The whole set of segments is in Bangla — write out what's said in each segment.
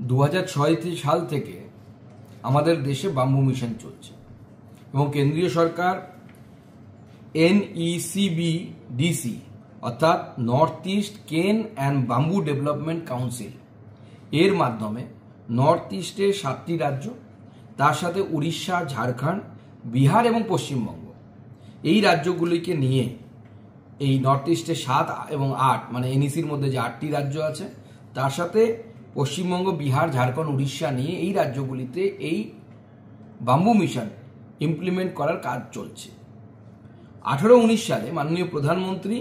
2006 সাল থেকে আমাদের দেশে বাম্বু মিশন চলছে এবং কেন্দ্রীয় সরকার NECBDC অর্থাৎ নর্থ ইস্ট কেন অ্যান্ড বাম্বু ডেভেলপমেন্ট কাউন্সিল এর মাধ্যমে নর্থ ইস্টের 7টি রাজ্য, তার সাথে উড়িষ্যা, ঝাড়খণ্ড, বিহার এবং পশ্চিমবঙ্গ, এই রাজ্যগুলিকে নিয়ে এই নর্থ ইস্টে 7 এবং 8 মানে NECর মধ্যে যে 8টি রাজ্য আছে তার সাথে পশ্চিমবঙ্গ, বিহার, ঝাড়খণ্ড, উড়িষ্যা নিয়ে এই রাজ্যগুলিতে এই বাম্বু মিশন ইমপ্লিমেন্ট করার কাজ চলছে। 18-19 সালে মাননীয় প্রধানমন্ত্রী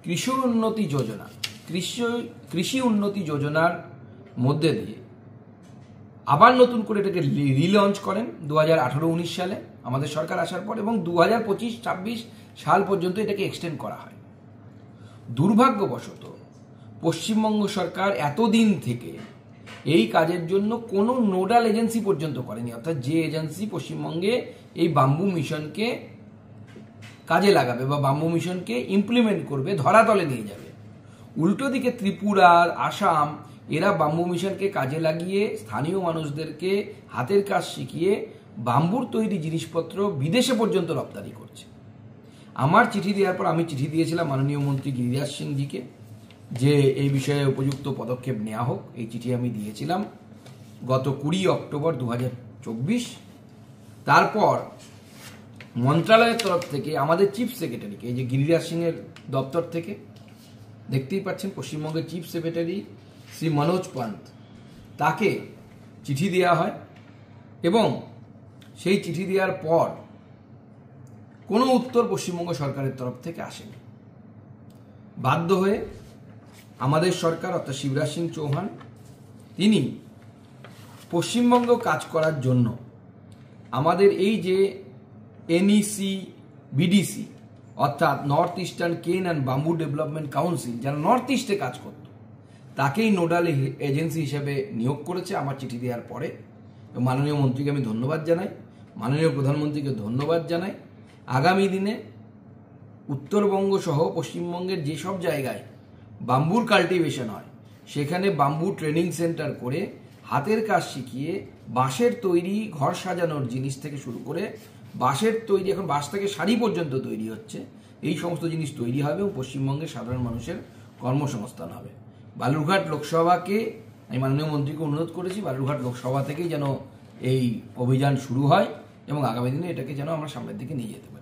কৃষি উন্নতি যোজনার মধ্যে দিয়ে আবার নতুন করে এটাকে রিলঞ্চ করেন 2018-19 সালে আমাদের সরকার আসার পর, এবং 2025-26 সাল পর্যন্ত এটাকে এক্সটেন্ড করা হয়। দুর্ভাগ্যবশত পশ্চিমবঙ্গ সরকার এতদিন থেকে এই কাজের জন্য কোনো নোডাল এজেন্সি পর্যন্ত করেনি, অর্থাৎ যে এজেন্সি পশ্চিমবঙ্গে এই বাম্বু মিশনকে কাজে লাগাবে বা বাম্বু মিশনকে ইমপ্লিমেন্ট করবে, ধরাতলে নিয়ে যাবে। উল্টো দিকে ত্রিপুরা, আসাম এরা বাম্বু মিশনকে কাজে লাগিয়ে স্থানীয় মানুষদেরকে হাতের কাজ শিখিয়ে বাম্বুর তৈরি জিনিসপত্র বিদেশে পর্যন্ত রপ্তানি করছে। আমার চিঠি দেওয়ার পর আমি চিঠি দিয়েছিলাম মাননীয় মন্ত্রী গিরিরাজ সিংজিকে যে এই বিষয়ে উপযুক্ত পদক্ষেপ নেওয়া হোক। এই চিঠি আমি দিয়েছিলাম গত 20 অক্টোবর 2024। তারপর মন্ত্রণালয়ের তরফ থেকে আমাদের চিফ সেক্রেটারিকে, এই যে গিরিরাজ সিংয়ের দপ্তর থেকে দেখতেই পাচ্ছেন পশ্চিমবঙ্গের চিফ সেক্রেটারি শ্রী মনোজ পান্ত, তাকে চিঠি দেওয়া হয় এবং সেই চিঠি দেওয়ার পর কোনো উত্তর পশ্চিমবঙ্গ সরকারের তরফ থেকে আসেনি। বাধ্য হয়ে আমাদের সরকার অর্থাৎ শিবরাজ সিং চৌহান তিনি পশ্চিমবঙ্গ কাজ করার জন্য আমাদের এই যে NECBDC অর্থাৎ নর্থ ইস্টার্ন কেন অ্যান্ড বাম্বু ডেভেলপমেন্ট কাউন্সিল, যারা নর্থ ইস্টে কাজ করত, তাকেই নোডাল এজেন্সি হিসেবে নিয়োগ করেছে আমার চিঠি দেওয়ার পরে। মাননীয় মন্ত্রীকে আমি ধন্যবাদ জানাই, মাননীয় প্রধানমন্ত্রীকে ধন্যবাদ জানাই। আগামী দিনে উত্তরবঙ্গ সহ পশ্চিমবঙ্গের যেসব জায়গায় বাম্বুর কাল্টিভেশন হয় সেখানে বাম্বু ট্রেনিং সেন্টার করে হাতের কাজ শিখিয়ে বাঁশের তৈরি ঘর সাজানোর জিনিস থেকে শুরু করে বাঁশের তৈরি, এখন বাঁশ থেকে শাড়ি পর্যন্ত তৈরি হচ্ছে, এই সমস্ত জিনিস তৈরি হবে এবং পশ্চিমবঙ্গের সাধারণ মানুষের কর্মসংস্থান হবে। বালুরঘাট লোকসভাকে আমি মাননীয় মন্ত্রীকে অনুরোধ করেছি বালুরঘাট লোকসভা থেকেই যেন এই অভিযান শুরু হয় এবং আগামী দিনে এটাকে যেন আমরা সামনের দিকে নিয়ে যেতে পারি।